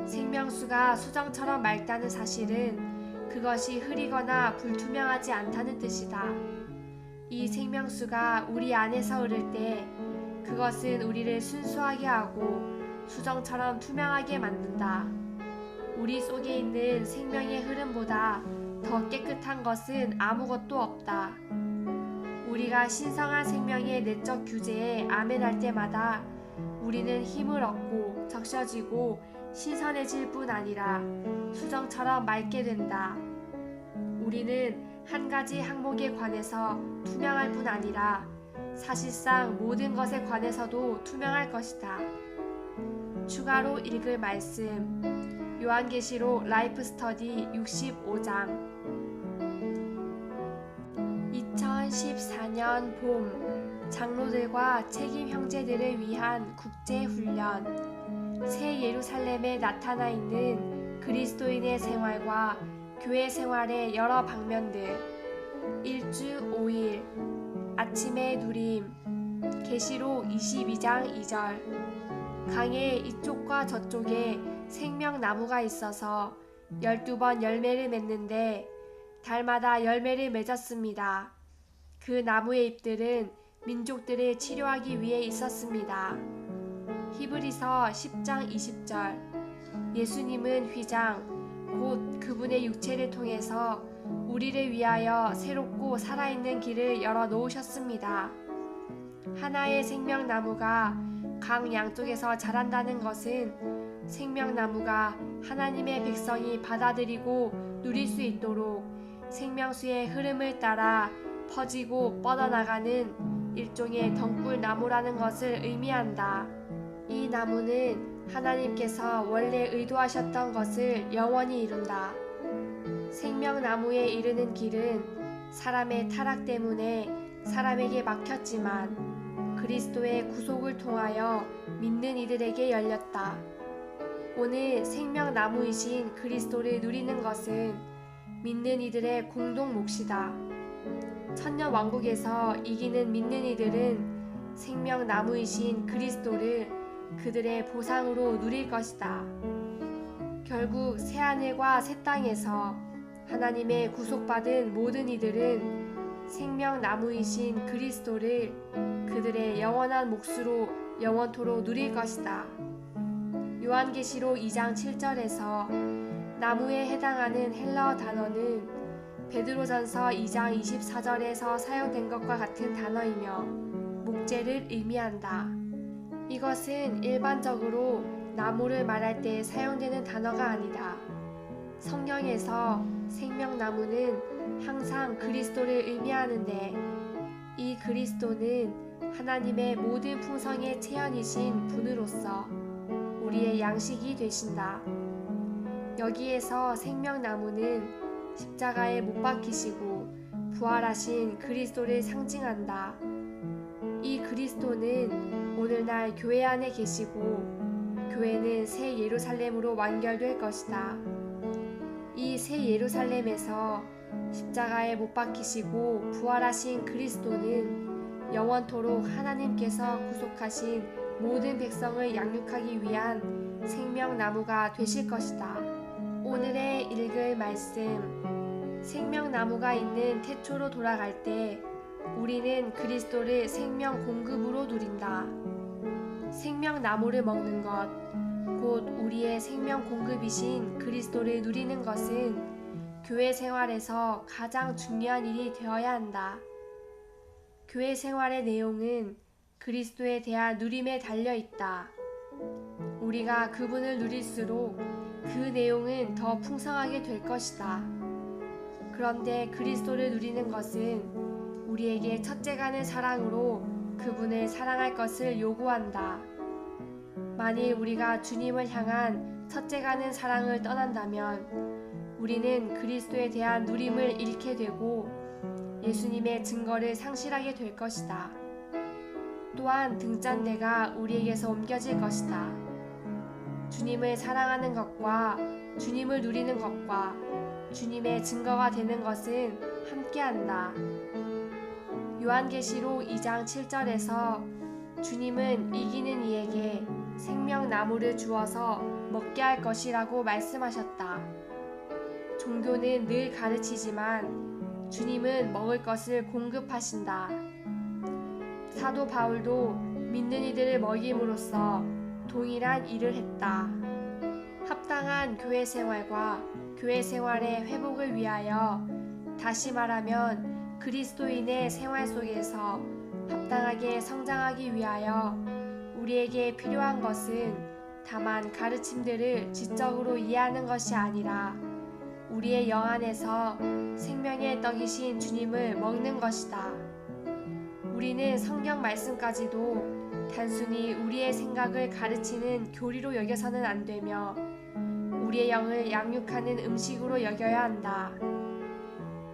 생명수가 수정처럼 맑다는 사실은 그것이 흐리거나 불투명하지 않다는 뜻이다. 이 생명수가 우리 안에서 흐를 때 그것은 우리를 순수하게 하고 수정처럼 투명하게 만든다. 우리 속에 있는 생명의 흐름보다 더 깨끗한 것은 아무것도 없다. 우리가 신성한 생명의 내적 규제에 아멘할 때마다 우리는 힘을 얻고 적셔지고 신선해질 뿐 아니라 수정처럼 맑게 된다. 우리는 한 가지 항목에 관해서 투명할 뿐 아니라 사실상 모든 것에 관해서도 투명할 것이다. 추가로 읽을 말씀 요한계시록 라이프 스터디 65장 2014년 봄 장로들과 책임 형제들을 위한 국제훈련 새 예루살렘에 나타나 있는 그리스도인의 생활과 교회 생활의 여러 방면들 일주 5일 아침의 누림 계시록 22장 2절 강의 이쪽과 저쪽에 생명나무가 있어서 12번 열매를 맺는데 달마다 열매를 맺었습니다. 그 나무의 잎들은 민족들을 치료하기 위해 있었습니다. 히브리서 10장 20절 예수님은 휘장 곧 그분의 육체를 통해서 우리를 위하여 새롭고 살아있는 길을 열어 놓으셨습니다. 하나의 생명나무가 강 양쪽에서 자란다는 것은 생명나무가 하나님의 백성이 받아들이고 누릴 수 있도록 생명수의 흐름을 따라 퍼지고 뻗어나가는 일종의 덩굴나무라는 것을 의미한다. 이 나무는 하나님께서 원래 의도하셨던 것을 영원히 이룬다. 생명나무에 이르는 길은 사람의 타락 때문에 사람에게 막혔지만 그리스도의 구속을 통하여 믿는 이들에게 열렸다. 오늘 생명나무이신 그리스도를 누리는 것은 믿는 이들의 공동 몫이다. 천년왕국에서 이기는 믿는 이들은 생명나무이신 그리스도를 그들의 보상으로 누릴 것이다. 결국 새하늘과 새 땅에서 하나님의 구속받은 모든 이들은 생명나무이신 그리스도를 그들의 영원한 몫으로 영원토록 누릴 것이다. 요한계시록 2장 7절에서 나무에 해당하는 헬라어 단어는 베드로전서 2장 24절에서 사용된 것과 같은 단어이며 목재를 의미한다. 이것은 일반적으로 나무를 말할 때 사용되는 단어가 아니다. 성경에서 생명나무는 항상 그리스도를 의미하는데 이 그리스도는 하나님의 모든 풍성의 체현이신 분으로서 우리의 양식이 되신다. 여기에서 생명나무는 십자가에 못 박히시고 부활하신 그리스도를 상징한다. 이 그리스도는 오늘날 교회 안에 계시고 교회는 새 예루살렘으로 완결될 것이다. 이 새 예루살렘에서 십자가에 못 박히시고 부활하신 그리스도는 영원토록 하나님께서 구속하신 모든 백성을 양육하기 위한 생명나무가 되실 것이다. 오늘의 읽을 말씀 생명나무가 있는 태초로 돌아갈 때 우리는 그리스도를 생명 공급으로 누린다. 생명나무를 먹는 것, 곧 우리의 생명 공급이신 그리스도를 누리는 것은 교회 생활에서 가장 중요한 일이 되어야 한다. 교회 생활의 내용은 그리스도에 대한 누림에 달려 있다. 우리가 그분을 누릴수록 그 내용은 더 풍성하게 될 것이다. 그런데 그리스도를 누리는 것은 우리에게 첫째가는 사랑으로 그분을 사랑할 것을 요구한다. 만일 우리가 주님을 향한 첫째가는 사랑을 떠난다면 우리는 그리스도에 대한 누림을 잃게 되고 예수님의 증거를 상실하게 될 것이다. 또한 등잔대가 우리에게서 옮겨질 것이다. 주님을 사랑하는 것과 주님을 누리는 것과 주님의 증거가 되는 것은 함께한다. 요한계시록 2장 7절에서 주님은 이기는 이에게 생명나무를 주어서 먹게 할 것이라고 말씀하셨다. 종교는 늘 가르치지만 주님은 먹을 것을 공급하신다. 사도 바울도 믿는 이들을 먹임으로써 동일한 일을 했다. 합당한 교회 생활과 교회 생활의 회복을 위하여, 다시 말하면 그리스도인의 생활 속에서 합당하게 성장하기 위하여 우리에게 필요한 것은 다만 가르침들을 지적으로 이해하는 것이 아니라 우리의 영 안에서 생명의 떡이신 주님을 먹는 것이다. 우리는 성경 말씀까지도 단순히 우리의 생각을 가르치는 교리로 여겨서는 안 되며 우리의 영을 양육하는 음식으로 여겨야 한다.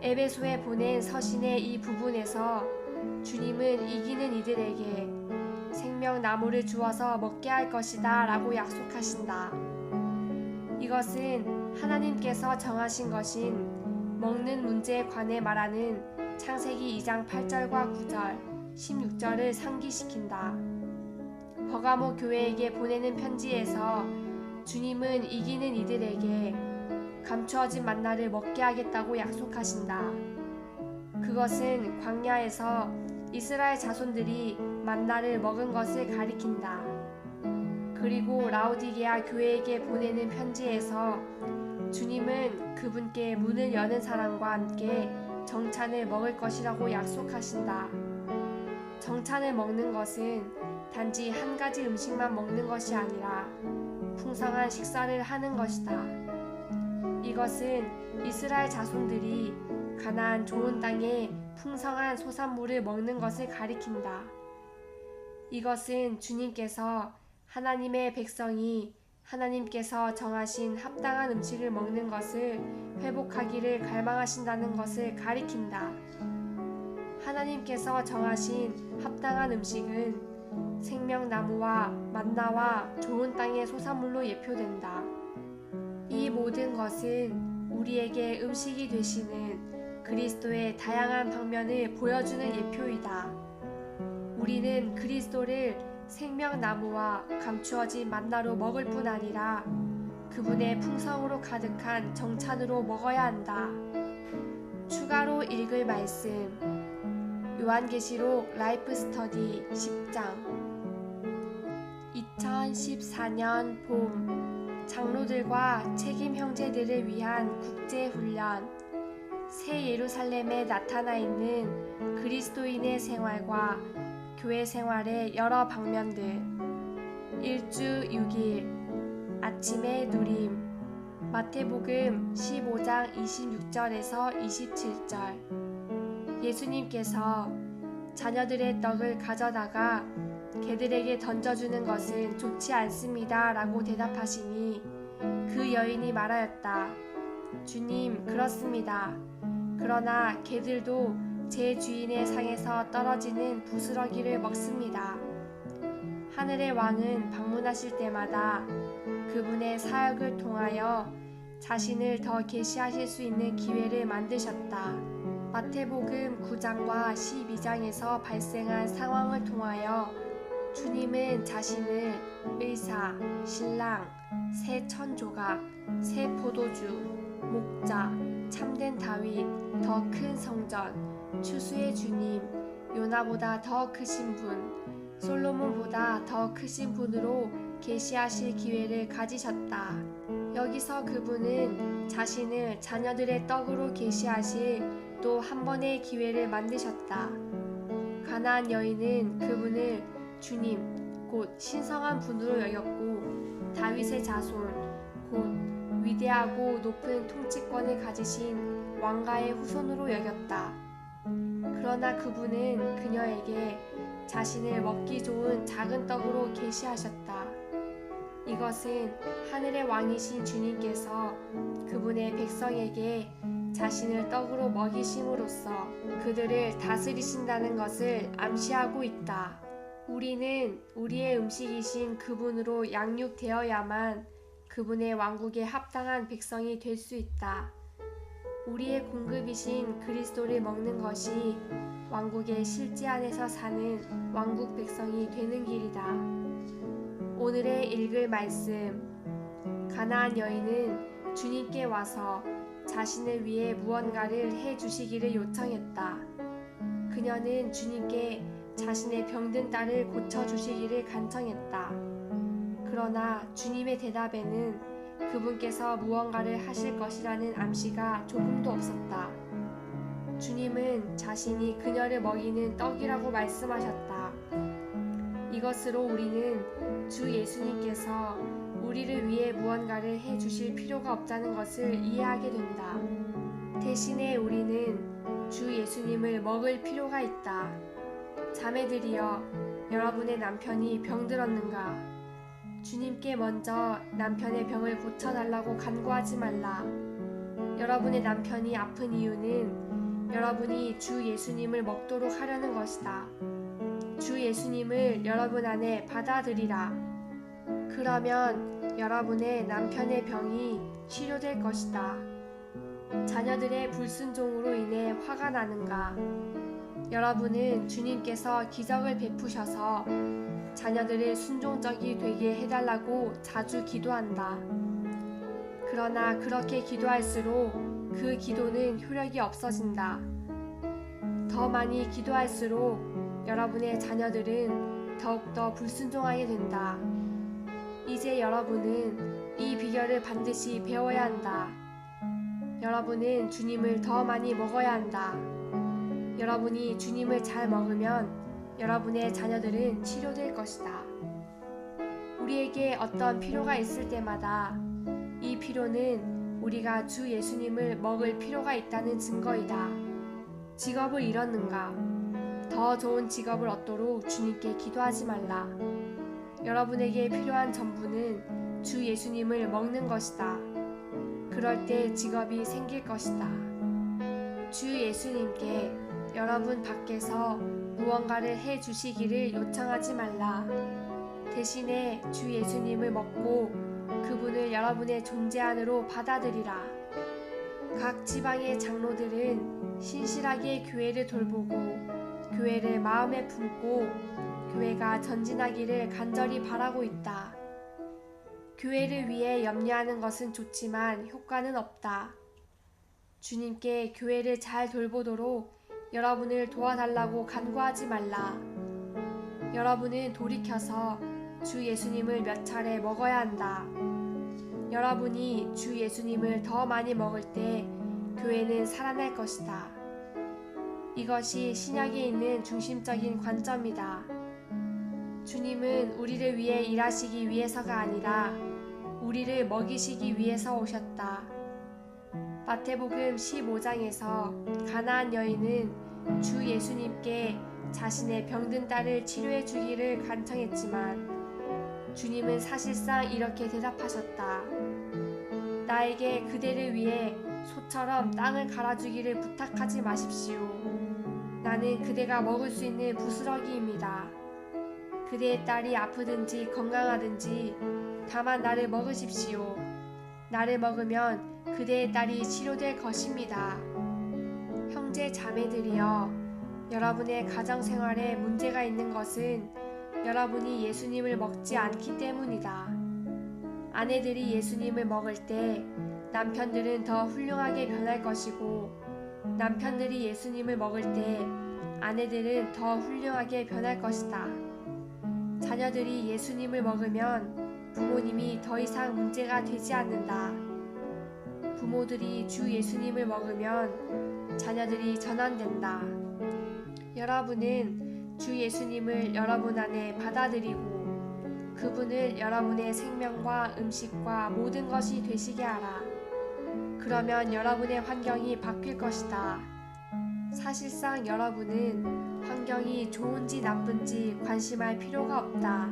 에베소에 보낸 서신의 이 부분에서 주님은 이기는 이들에게 생명나무를 주어서 먹게 할 것이다 라고 약속하신다. 이것은 하나님께서 정하신 것인 먹는 문제에 관해 말하는 창세기 2장 8절과 9절, 16절을 상기시킨다. 버가모 교회에게 보내는 편지에서 주님은 이기는 이들에게 감추어진 만나를 먹게 하겠다고 약속하신다. 그것은 광야에서 이스라엘 자손들이 만나를 먹은 것을 가리킨다. 그리고 라오디게아 교회에게 보내는 편지에서 주님은 그분께 문을 여는 사람과 함께 정찬을 먹을 것이라고 약속하신다. 정찬을 먹는 것은 단지 한 가지 음식만 먹는 것이 아니라 풍성한 식사를 하는 것이다. 이것은 이스라엘 자손들이 가나안 좋은 땅에 풍성한 소산물을 먹는 것을 가리킨다. 이것은 주님께서 하나님의 백성이 하나님께서 정하신 합당한 음식을 먹는 것을 회복하기를 갈망하신다는 것을 가리킨다. 하나님께서 정하신 합당한 음식은 생명나무와 만나와 좋은 땅의 소산물로 예표된다. 이 모든 것은 우리에게 음식이 되시는 그리스도의 다양한 방면을 보여주는 예표이다. 우리는 그리스도를 생명나무와 감추어진 만나로 먹을 뿐 아니라 그분의 풍성으로 가득한 정찬으로 먹어야 한다. 추가로 읽을 말씀, 요한계시록 라이프 스터디 10장. 2014년 봄, 장로들과 책임 형제들을 위한 국제훈련, 새 예루살렘에 나타나 있는 그리스도인의 생활과 교회 생활의 여러 방면들. 일주 6일, 아침의 누림. 마태복음 15장 26절에서 27절. 예수님께서 자녀들의 떡을 가져다가 개들에게 던져주는 것은 좋지 않습니다 라고 대답하시니 그 여인이 말하였다. 주님, 그렇습니다. 그러나 개들도 제 주인의 상에서 떨어지는 부스러기를 먹습니다. 하늘의 왕은 방문하실 때마다 그분의 사역을 통하여 자신을 더 계시하실 수 있는 기회를 만드셨다. 마태복음 9장과 12장에서 발생한 상황을 통하여 주님은 자신을 의사, 신랑, 새 천조각, 새 포도주, 목자, 참된 다윗, 더 큰 성전, 추수의 주님, 요나보다 더 크신 분, 솔로몬보다 더 크신 분으로 계시하실 기회를 가지셨다. 여기서 그분은 자신을 자녀들의 떡으로 계시하실 또 한 번의 기회를 만드셨다. 가나안 여인은 그분을 주님, 곧 신성한 분으로 여겼고 다윗의 자손 곧 위대하고 높은 통치권을 가지신 왕가의 후손으로 여겼다. 그러나 그분은 그녀에게 자신을 먹기 좋은 작은 떡으로 계시하셨다. 이것은 하늘의 왕이신 주님께서 그분의 백성에게 자신을 떡으로 먹이심으로써 그들을 다스리신다는 것을 암시하고 있다. 우리는 우리의 음식이신 그분으로 양육되어야만 그분의 왕국에 합당한 백성이 될 수 있다. 우리의 공급이신 그리스도를 먹는 것이 왕국의 실제 안에서 사는 왕국 백성이 되는 길이다. 오늘의 읽을 말씀. 가나안 여인은 주님께 와서 자신을 위해 무언가를 해 주시기를 요청했다. 그녀는 주님께 자신의 병든 딸을 고쳐 주시기를 간청했다. 그러나 주님의 대답에는 그분께서 무언가를 하실 것이라는 암시가 조금도 없었다. 주님은 자신이 그녀를 먹이는 떡이라고 말씀하셨다. 이것으로 우리는 주 예수님께서 우리를 위해 무언가를 해 주실 필요가 없다는 것을 이해하게 된다. 대신에 우리는 주 예수님을 먹을 필요가 있다. 자매들이여, 여러분의 남편이 병들었는가? 주님께 먼저 남편의 병을 고쳐달라고 간구하지 말라. 여러분의 남편이 아픈 이유는 여러분이 주 예수님을 먹도록 하려는 것이다. 주 예수님을 여러분 안에 받아들이라. 그러면 여러분의 남편의 병이 치료될 것이다. 자녀들의 불순종으로 인해 화가 나는가? 여러분은 주님께서 기적을 베푸셔서 자녀들을 순종적이 되게 해달라고 자주 기도한다. 그러나 그렇게 기도할수록 그 기도는 효력이 없어진다. 더 많이 기도할수록 여러분의 자녀들은 더욱더 불순종하게 된다. 이제 여러분은 이 비결을 반드시 배워야 한다. 여러분은 주님을 더 많이 먹어야 한다. 여러분이 주님을 잘 먹으면 여러분의 자녀들은 치료될 것이다. 우리에게 어떤 필요가 있을 때마다 이 필요는 우리가 주 예수님을 먹을 필요가 있다는 증거이다. 직업을 잃었는가? 더 좋은 직업을 얻도록 주님께 기도하지 말라. 여러분에게 필요한 전부는 주 예수님을 먹는 것이다. 그럴 때 직업이 생길 것이다. 주 예수님께 여러분 밖에서 무언가를 해 주시기를 요청하지 말라. 대신에 주 예수님을 먹고 그분을 여러분의 존재 안으로 받아들이라. 각 지방의 장로들은 신실하게 교회를 돌보고 교회를 마음에 품고 교회가 전진하기를 간절히 바라고 있다. 교회를 위해 염려하는 것은 좋지만 효과는 없다. 주님께 교회를 잘 돌보도록 여러분을 도와달라고 간구하지 말라. 여러분은 돌이켜서 주 예수님을 몇 차례 먹어야 한다. 여러분이 주 예수님을 더 많이 먹을 때 교회는 살아날 것이다. 이것이 신약에 있는 중심적인 관점이다. 주님은 우리를 위해 일하시기 위해서가 아니라 우리를 먹이시기 위해서 오셨다. 마태복음 15장에서 가나안 여인은 주 예수님께 자신의 병든 딸을 치료해 주기를 간청했지만 주님은 사실상 이렇게 대답하셨다. 나에게 그대를 위해 소처럼 땅을 갈아주기를 부탁하지 마십시오. 나는 그대가 먹을 수 있는 부스러기입니다. 그대의 딸이 아프든지 건강하든지 다만 나를 먹으십시오. 나를 먹으면 그대의 딸이 치료될 것입니다. 형제 자매들이여, 여러분의 가정생활에 문제가 있는 것은 여러분이 예수님을 먹지 않기 때문이다. 아내들이 예수님을 먹을 때 남편들은 더 훌륭하게 변할 것이고 남편들이 예수님을 먹을 때 아내들은 더 훌륭하게 변할 것이다. 자녀들이 예수님을 먹으면 부모님이 더 이상 문제가 되지 않는다. 부모들이 주 예수님을 먹으면 자녀들이 전환된다. 여러분은 주 예수님을 여러분 안에 받아들이고 그분을 여러분의 생명과 음식과 모든 것이 되시게 하라. 그러면 여러분의 환경이 바뀔 것이다. 사실상 여러분은 환경이 좋은지 나쁜지 관심할 필요가 없다.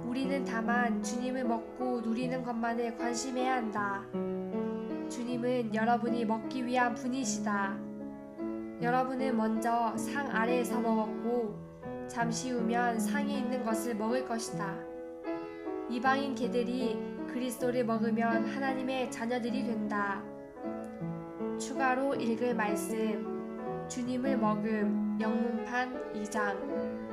우리는 다만 주님을 먹고 누리는 것만을 관심해야 한다. 주님은 여러분이 먹기 위한 분이시다. 여러분은 먼저 상 아래에서 먹었고 잠시 후면 상에 있는 것을 먹을 것이다. 이방인 개들이 그리스도를 먹으면 하나님의 자녀들이 된다. 추가로 읽을 말씀, 주님을 먹음, 영문판 2장.